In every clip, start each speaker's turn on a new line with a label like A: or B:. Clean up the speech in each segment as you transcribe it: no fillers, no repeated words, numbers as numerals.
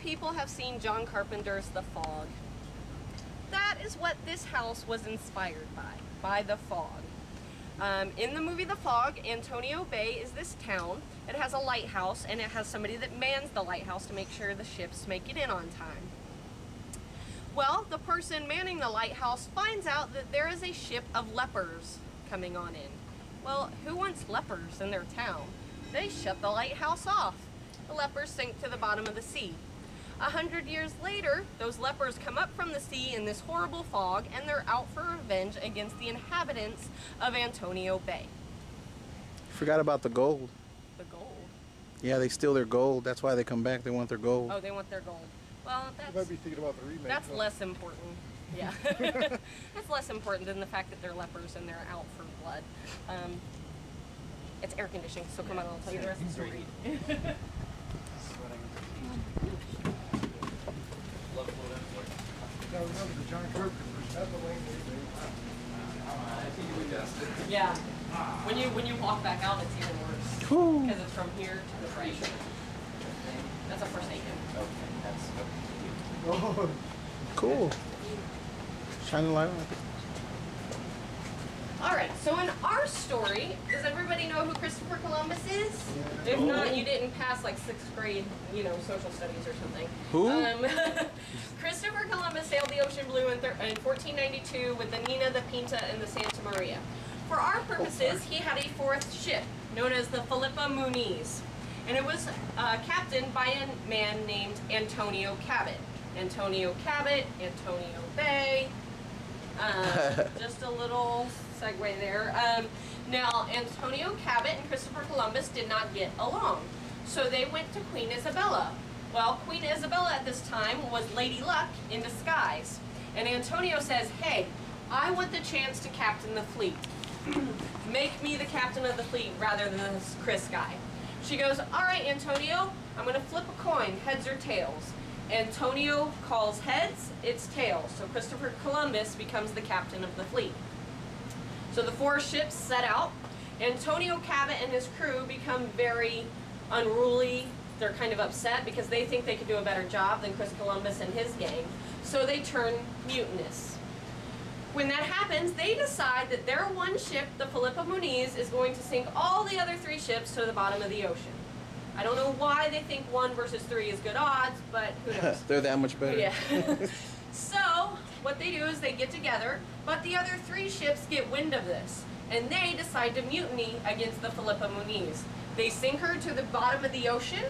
A: people have seen John Carpenter's The Fog. That is what this house was inspired by the fog. In the movie The Fog, Antonio Bay is this town. It has a lighthouse, and it has somebody that mans the lighthouse to make sure the ships make it in on time. Well, the person manning the lighthouse finds out that there is a ship of lepers coming on in. Well, who wants lepers in their town? They shut the lighthouse off. The lepers sink to the bottom of the sea. 100 years later, those lepers come up from the sea in this horrible fog, and they're out for revenge against the inhabitants of Antonio Bay.
B: Forgot about the gold.
A: The gold?
B: Yeah, they steal their gold. That's why they come back. They want their gold.
A: Oh, they want their gold. Well, that's...
C: You might be thinking about the remake.
A: That's less important. Yeah. That's less important than the fact that they're lepers and they're out for blood. It's air conditioning, so come on, I'll tell you the rest of the story.
C: Now remember the John Carpenter, that's the lane
D: I think you would guess it.
A: Yeah. When you walk back out, it's even worse. Because it's from here to the right. That's a Forsaken.
D: Okay, that's okay.
C: Oh,
B: cool. Shine the light on it.
A: Alright, so in our story, does everybody know who Christopher Columbus is? Yeah. If not, you didn't pass like 6th grade, social studies or something.
B: Who?
A: Christopher Columbus sailed the ocean blue in 1492 with the Nina, the Pinta, and the Santa Maria. For our purposes, he had a 4th ship, known as the Philippa Muniz. And it was captained by a man named Antonio Cabot. Antonio Cabot, Antonio Bay. Just a little segue there. Now, Antonio Cabot and Christopher Columbus did not get along. So they went to Queen Isabella. Well, Queen Isabella at this time was Lady Luck in disguise. And Antonio says, hey, I want the chance to captain the fleet. Make me the captain of the fleet rather than this Chris guy. She goes, all right, Antonio, I'm going to flip a coin, heads or tails. Antonio calls heads, it's tails. So Christopher Columbus becomes the captain of the fleet. So the 4 ships set out. Antonio Cabot and his crew become very unruly. They're kind of upset because they think they could do a better job than Chris Columbus and his gang. So they turn mutinous. When that happens, they decide that their one ship, the Philippa Muniz, is going to sink all the other 3 ships to the bottom of the ocean. I don't know why they think 1 versus 3 is good odds, but who knows?
B: They're that much better.
A: Yeah. So, what they do is they get together, but the other 3 ships get wind of this, and they decide to mutiny against the Philippa Muniz. They sink her to the bottom of the ocean,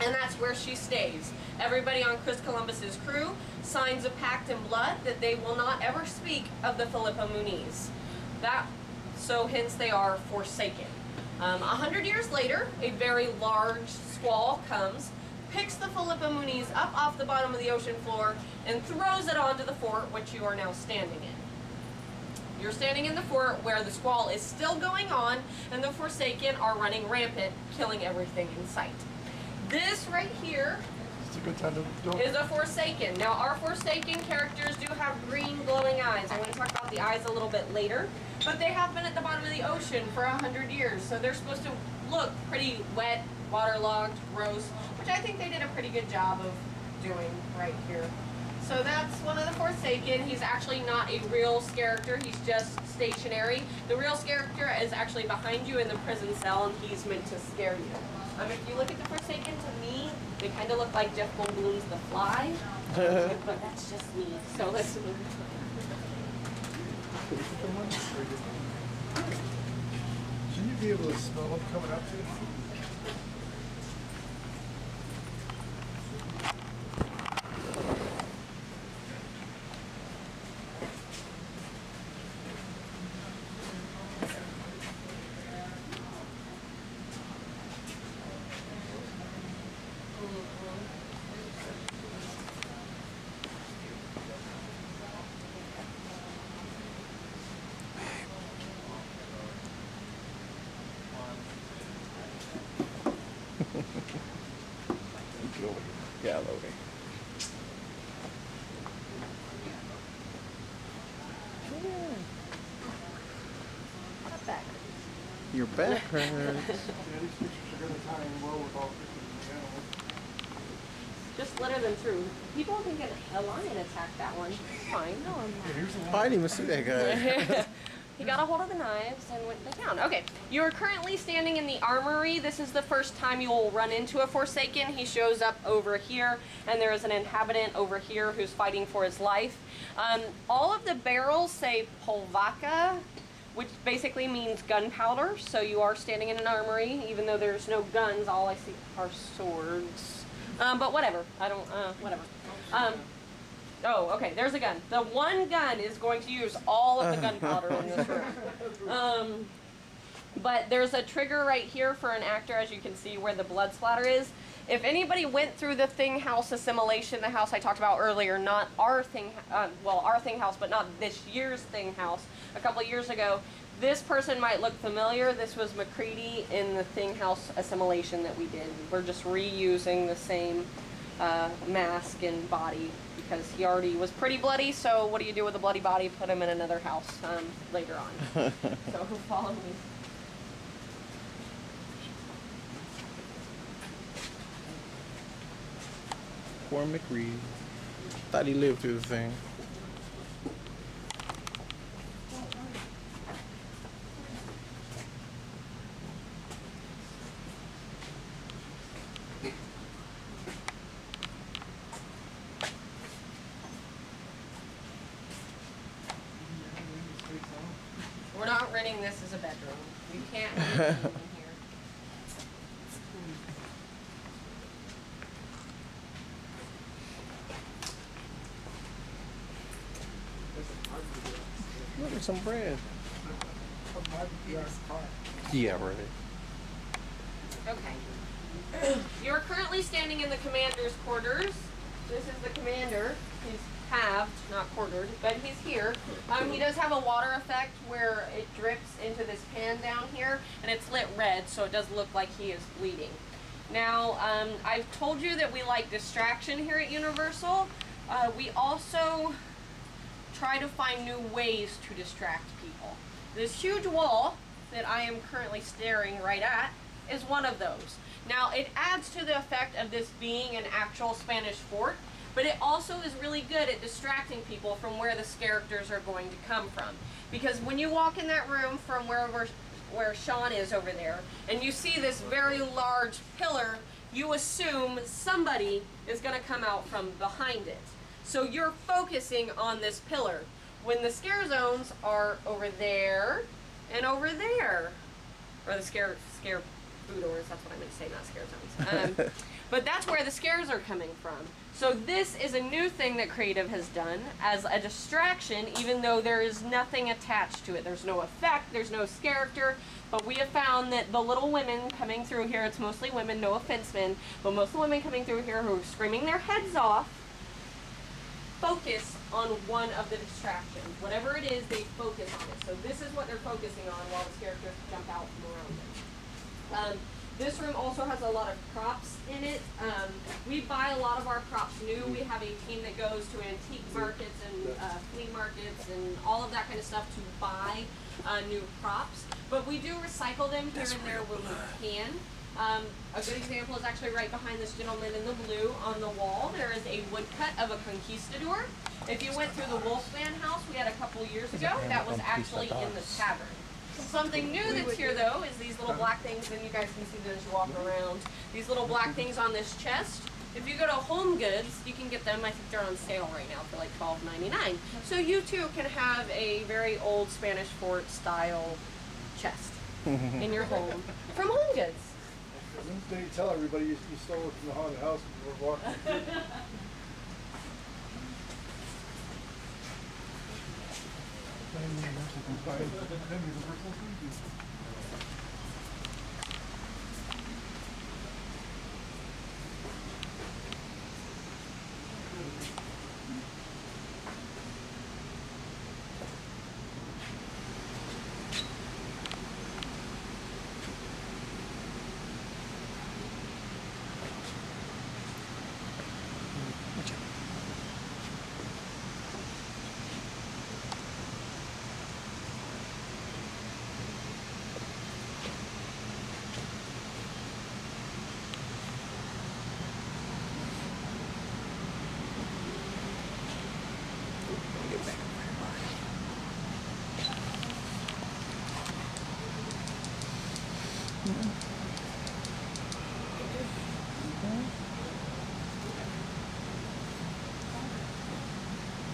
A: and that's where she stays. Everybody on Chris Columbus's crew signs a pact in blood that they will not ever speak of the Philippa Muniz. So hence they are forsaken. 100 years later, a very large squall comes, picks the Philippa Muniz up off the bottom of the ocean floor, and throws it onto the fort which you are now standing in. You're standing in the fort where the squall is still going on, and the Forsaken are running rampant, killing everything in sight. This right here
C: it's a good time to
A: is a Forsaken. Now, our Forsaken characters do have green glowing eyes. I'm going to talk about the eyes a little bit later. But they have been at the bottom of the ocean for 100 years, so they're supposed to look pretty wet, waterlogged, gross, which I think they did a pretty good job of doing right here. So that's one of the Forsaken. He's actually not a real character, he's just stationary. The real character is actually behind you in the prison cell, and he's meant to scare you. If you look at the Forsaken, to me, they kind of look like Jeff Goldblum's The Fly, but that's just me, so let's move on.
C: Shouldn't you be able to smell them coming up to you?
B: Yeah, loading.
A: My back.
B: Your back hurts.
C: Yeah, these pictures are going to tie in well with all pictures of the animals.
A: Just litter them through. People think a lion attacked that one. It's fine. No, I'm not.
C: Here's the
B: I
C: one.
B: didn't even see that guy.
A: He got a hold of the knives and went to town. Okay, you are currently standing in the armory. This is the first time you will run into a Forsaken. He shows up over here, and there is an inhabitant over here who's fighting for his life. All of the barrels say Polvaka, which basically means gunpowder. So you are standing in an armory, even though there's no guns. All I see are swords. But whatever. I don't. Whatever. Oh, okay, there's a gun. The one gun is going to use all of the gunpowder in this room. But there's a trigger right here for an actor, as you can see where the blood splatter is. If anybody went through the Thing House assimilation, the house I talked about earlier, not our Thing, well, our Thing House, but not this year's Thing House, a couple of years ago, this person might look familiar. This was McCready in the Thing House assimilation that we did. We're just reusing the same mask and body, because he already was pretty bloody, so what do you do with a bloody body? Put him in another house later on. So follow me.
B: Poor McReed. Thought he lived through the thing.
A: We're not renting this as a bedroom. You can't have anything in here.
B: Look at some bread.
C: Yeah.
B: Yeah, right.
A: Okay. You're currently standing in the commander's quarters. This is the commander. He's halved, not quartered, but he's here. He does have a water effect where it drips into this pan down here, and it's lit red, so it does look like he is bleeding. Now, I've told you that we like distraction here at Universal. We also try to find new ways to distract people. This huge wall that I am currently staring right at is one of those. Now, it adds to the effect of this being an actual Spanish fort, but it also is really good at distracting people from where the characters are going to come from. Because when you walk in that room from where Sean is over there, and you see this very large pillar, you assume somebody is going to come out from behind it. So you're focusing on this pillar, when the scare zones are over there and over there. Or the scare food doors, that's what I meant to say, not scare zones. But that's where the scares are coming from. So this is a new thing that Creative has done as a distraction, even though there is nothing attached to it. There's no effect, there's no character, but we have found that the little women coming through here, it's mostly women, no offense men, but most of the women coming through here who are screaming their heads off, focus on one of the distractions. Whatever it is, they focus on it. So this is what they're focusing on while the characters jump out from around them. This room also has a lot of props in it. We buy a lot of our props new. We have a team that goes to antique markets and flea markets and all of that kind of stuff to buy new props. But we do recycle them here and there when we can. A good example is actually right behind this gentleman in the blue on the wall. There is a woodcut of a conquistador. If you went through the Wolfman house we had a couple years ago, that was actually in the tavern. Something new that's here though is these little black things, and you guys can see them as you walk around. These little black things on this chest. If you go to Home Goods, you can get them. I think they're on sale right now for like $12.99. So you too can have a very old Spanish fort style chest in your home from Home Goods.
C: Then you tell everybody you stole it from the haunted house when you were walking through.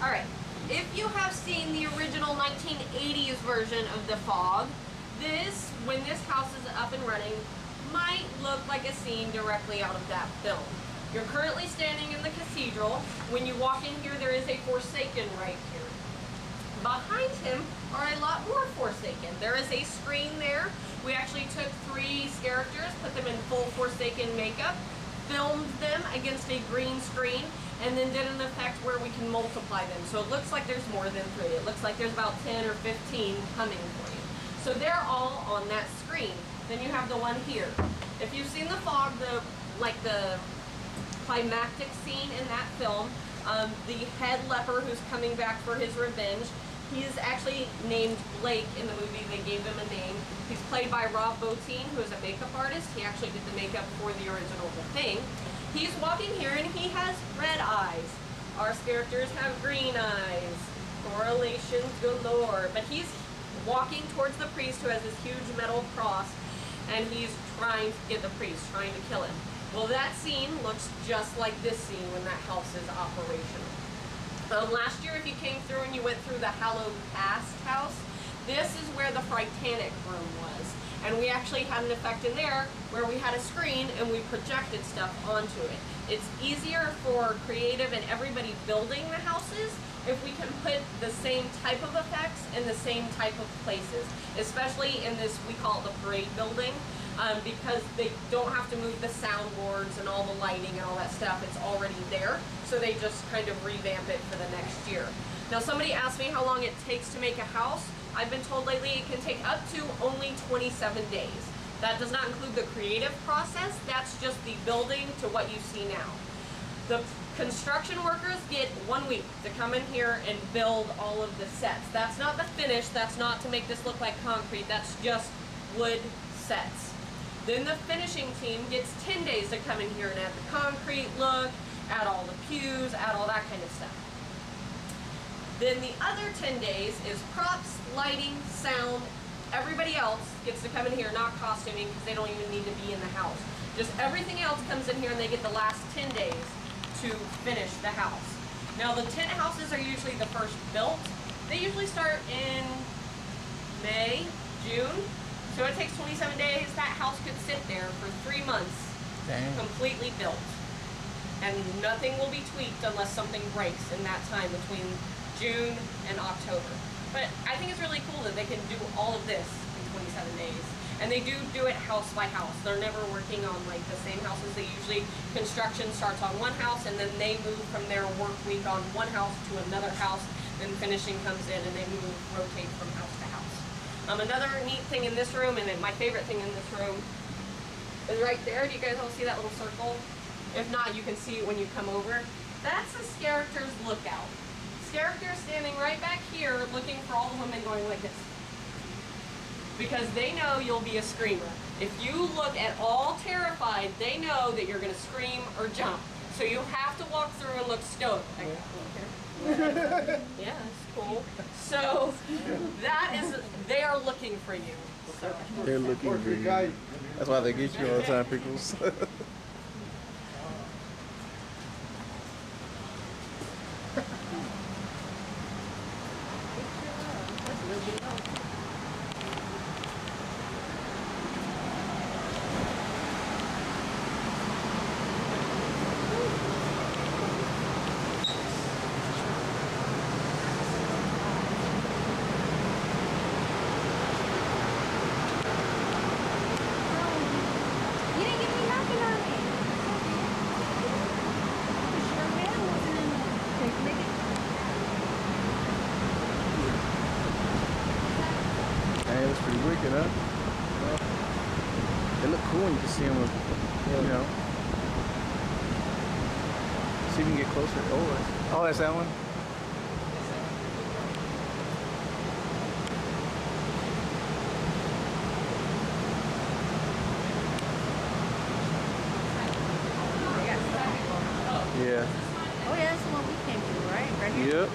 A: All right, if you have seen the original 1980s version of the fog, this, when this house is up and running, might look like a scene directly out of that film. You're currently standing in the cathedral. When you walk in here, there is a Forsaken right here. Behind him are a lot more Forsaken. There is a screen there. We actually took 3 characters, put them in full Forsaken makeup, filmed them against a green screen, and then did an effect where we can multiply them. So it looks like there's more than 3. It looks like there's about 10 or 15 coming for you. So they're all on that screen. Then you have the one here. If you've seen the fog, the climactic scene in that film, the head leper who's coming back for his revenge, he is actually named Blake in the movie. They gave him a name. He's played by Rob Bottin, who is a makeup artist. He actually did the makeup for the original The Thing. He's walking here and he has red eyes. Our characters have green eyes. Correlations galore. But he's walking towards the priest who has this huge metal cross, and he's trying to get the priest, trying to kill him. Well, that scene looks just like this scene when that house is operational. Last year, if you came through and you went through the Hallowed Past house, this is where the Fritanic room was. And we actually had an effect in there where we had a screen and we projected stuff onto it. It's easier for creative and everybody building the houses if we can put the same type of effects in the same type of places, especially in this, we call it the parade building, because they don't have to move the soundboards and all the lighting and all that stuff. It's already there, so they just kind of revamp it for the next year. Now, somebody asked me how long it takes to make a house. I've been told lately it can take up to only 27 days. That does not include the creative process. That's just the building to what you see now. The construction workers get 1 week to come in here and build all of the sets. That's not the finish. That's not to make this look like concrete. That's just wood sets. Then the finishing team gets 10 days to come in here and add the concrete look, add all the pews, add all that kind of stuff. Then the other 10 days is props, lighting, sound. Everybody else gets to come in here, not costuming, because they don't even need to be in the house. Just everything else comes in here and they get the last 10 days to finish the house. Now, the tent houses are usually the first built. They usually start in May, June. So it takes 27 days. That house could sit there for 3 months, completely built. And nothing will be tweaked unless something breaks in that time between June and October. But I think it's really cool that they can do all of this in 27 days. And they do it house by house. They're never working on like the same houses. They usually, construction starts on one house and then they move from their work week on one house to another house. Then finishing comes in and they rotate from house to house. Another neat thing in this room, and my favorite thing in this room, is right there. Do you guys all see that little circle? If not, you can see it when you come over. That's the character's lookout. Character standing right back here looking for all the women going like this. Because they know you'll be a screamer. If you look at all terrified, they know that you're going to scream or jump. So you have to walk through and look stoic. Yeah, that's cool. So that is, they are looking for you. So.
B: They're looking for you. That's why they get you all the time, pickles. Wicked, huh? They look cool when you can see them, you know. See if we can get closer. Oh, that's that one? Yeah.
E: Oh yeah, that's the one we came to, right? Right here?
B: Yep.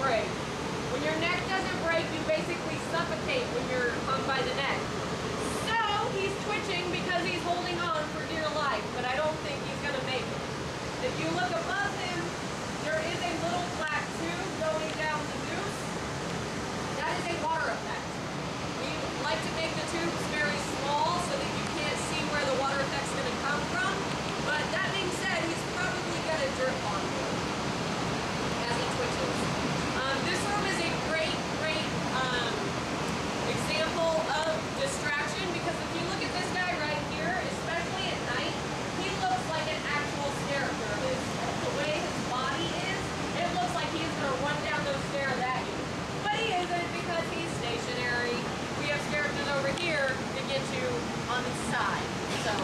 A: break. When your neck doesn't break, you basically suffocate when you're hung by the neck. So he's twitching because he's holding on for dear life, but I don't think he's going to make it. If you look above him, there is a little black tube going down the noose. That is a water effect. We like to make the tubes very small so that you can't see where the water effect's going to come from. But that being said, he's probably going to drip on you as he twitches. This room is a great example of distraction because if you look at this guy right here, especially at night, he looks like an actual character. The way his body is, it looks like he's going to run down those stairs at you. But he isn't because he's stationary. We have characters over here to get you on the side. So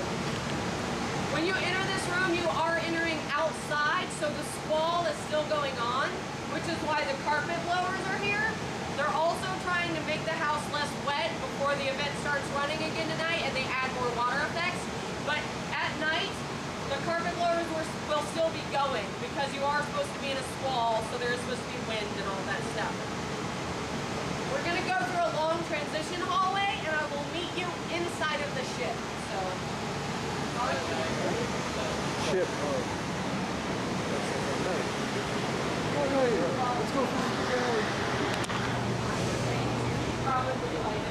A: when you enter this room, you are entering outside, so the squall is still going on, which is why the carpet blowers are here. They're also trying to make the house less wet before the event starts running again tonight, and they add more water effects. But at night, the carpet blowers will still be going because you are supposed to be in a squall, so there's supposed to be wind and all that stuff. We're going to go through a long transition hallway, and I will meet you inside of the ship. So,
C: Ship. Let's go for the
A: probably like it.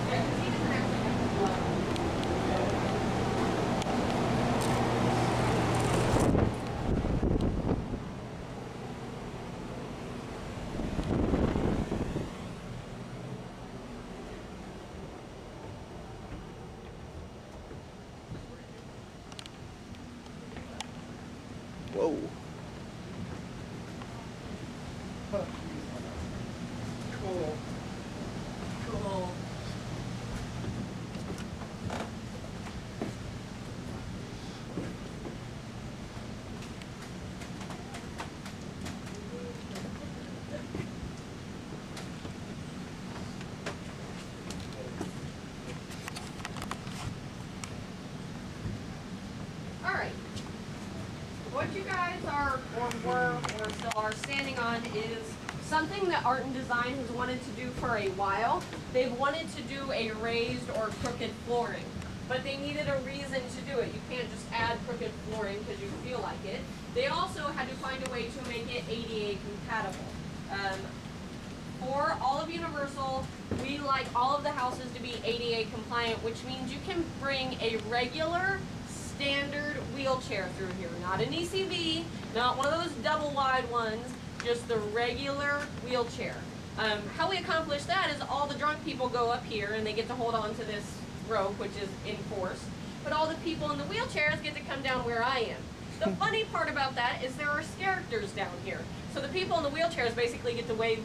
A: Yeah, 'cause he doesn't actually have to blow.
B: Whoa.
C: Cool.
A: Cool. All right. What you guys are, or were, or still are standing on is something that Art and Design has wanted to do for a while. They've wanted to do a raised or crooked flooring, but they needed a reason to do it. You can't just add crooked flooring because you feel like it. They also had to find a way to make it ADA compatible. For all of Universal, we like all of the houses to be ADA compliant, which means you can bring a regular standard wheelchair through here. Not an ECV, not one of those double wide ones, just the regular wheelchair. How we accomplish that is all the drunk people go up here and they get to hold on to this rope, which is enforced, but all the people in the wheelchairs get to come down where I am. The funny part about that is there are characters down here. So the people in the wheelchairs basically get to wave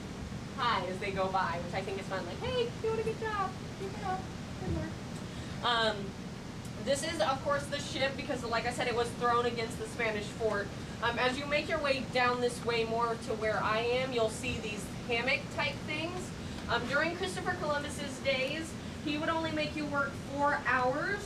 A: hi as they go by, which I think is fun. Like, hey, doing a good job. Keep it up. Good work. This is, of course, the ship because, like I said, it was thrown against the Spanish fort. As you make your way down this way more to where I am, you'll see these hammock-type things. During Christopher Columbus's days, he would only make you work 4 hours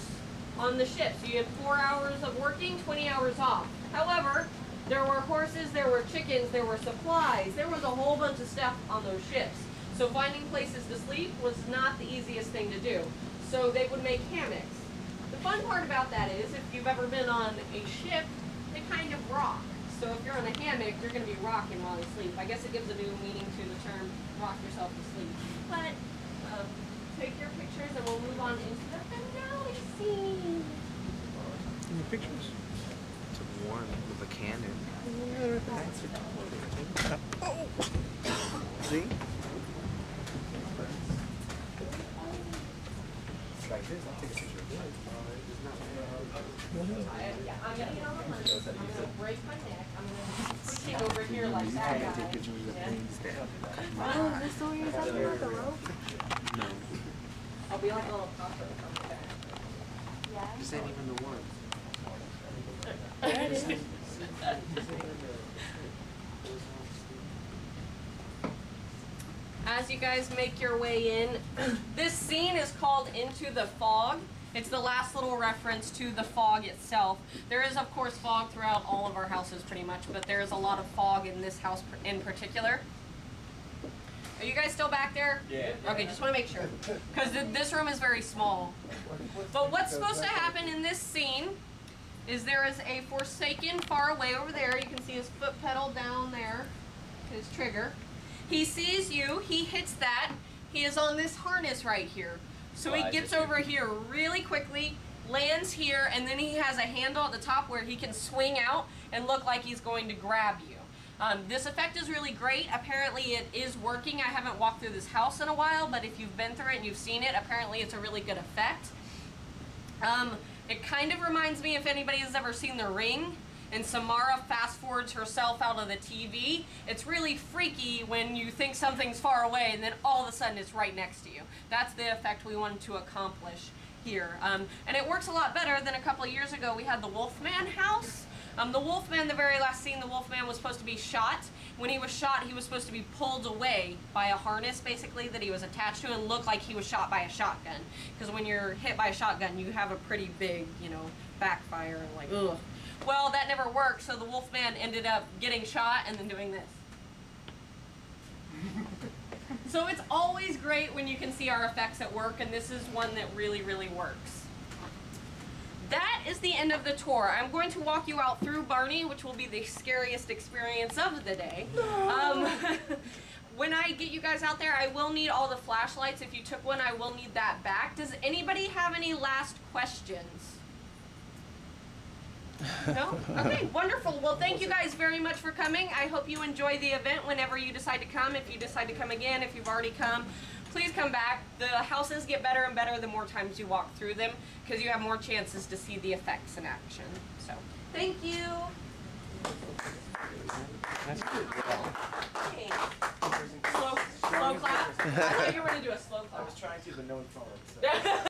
A: on the ship. So you had 4 hours of working, 20 hours off. However, there were horses, there were chickens, there were supplies. There was a whole bunch of stuff on those ships. So finding places to sleep was not the easiest thing to do. So they would make hammocks. The fun part about that is, if you've ever been on a ship, they kind of rock. So if you're on a hammock, you're going to be rocking while you sleep. I guess it gives a new meaning to the term rock yourself to sleep. But take your pictures and we'll move on into the finale scene.
B: Any pictures?
F: Took one with a cannon.
B: Oh. See?
F: Like this, I'll take a picture of this.
A: I'm going to get on the lunch. I'm going to break my neck. I'm going to pretend over here like that guy.
E: Oh, this the one you're talking about, the rope?
F: No,
A: I'll be like a little cockroach on the back.
E: Yeah.
F: this ain't even the one.
E: There it is.
A: As you guys make your way in, this scene is called Into the Fog. It's the last little reference to the fog itself. There is, of course, fog throughout all of our houses pretty much, but there is a lot of fog in this house in particular. Are you guys still back there?
D: Yeah.
A: Okay, just want to make sure. Because this room is very small. But what's supposed to happen in this scene is there is a Forsaken far away over there. You can see his foot pedal down there, his trigger. He sees you, he hits that. He is on this harness right here. So he gets over here really quickly, lands here, and then he has a handle at the top where he can swing out and look like he's going to grab you. This effect is really great. Apparently it is working. I haven't walked through this house in a while, but if you've been through it and you've seen it, apparently it's a really good effect. It kind of reminds me, if anybody has ever seen The Ring, and Samara fast forwards herself out of the TV. It's really freaky when you think something's far away and then all of a sudden it's right next to you. That's the effect we wanted to accomplish here. And it works a lot better than a couple of years ago we had the Wolfman house. The Wolfman, the very last scene, the Wolfman was supposed to be shot. When he was shot, he was supposed to be pulled away by a harness, basically, that he was attached to and look like he was shot by a shotgun. Because when you're hit by a shotgun, you have a pretty big, you know, backfire and like, ugh. Well, that never worked, so the Wolfman ended up getting shot and then doing this. So it's always great when you can see our effects at work, and this is one that really, really works. That is the end of the tour. I'm going to walk you out through Barney, which will be the scariest experience of the day. When I get you guys out there, I will need all the flashlights. If you took one, I will need that back. Does anybody have any last questions? No? Okay, wonderful. Well, thank you guys very much for coming. I hope you enjoy the event whenever you decide to come. If you decide to come again, if you've already come, please come back. The houses get better and better the more times you walk through them because you have more chances to see the effects in action. So, thank you. Okay. Slow clap? I thought you were going to do a slow clap.
D: I was trying to, but no one followed. So.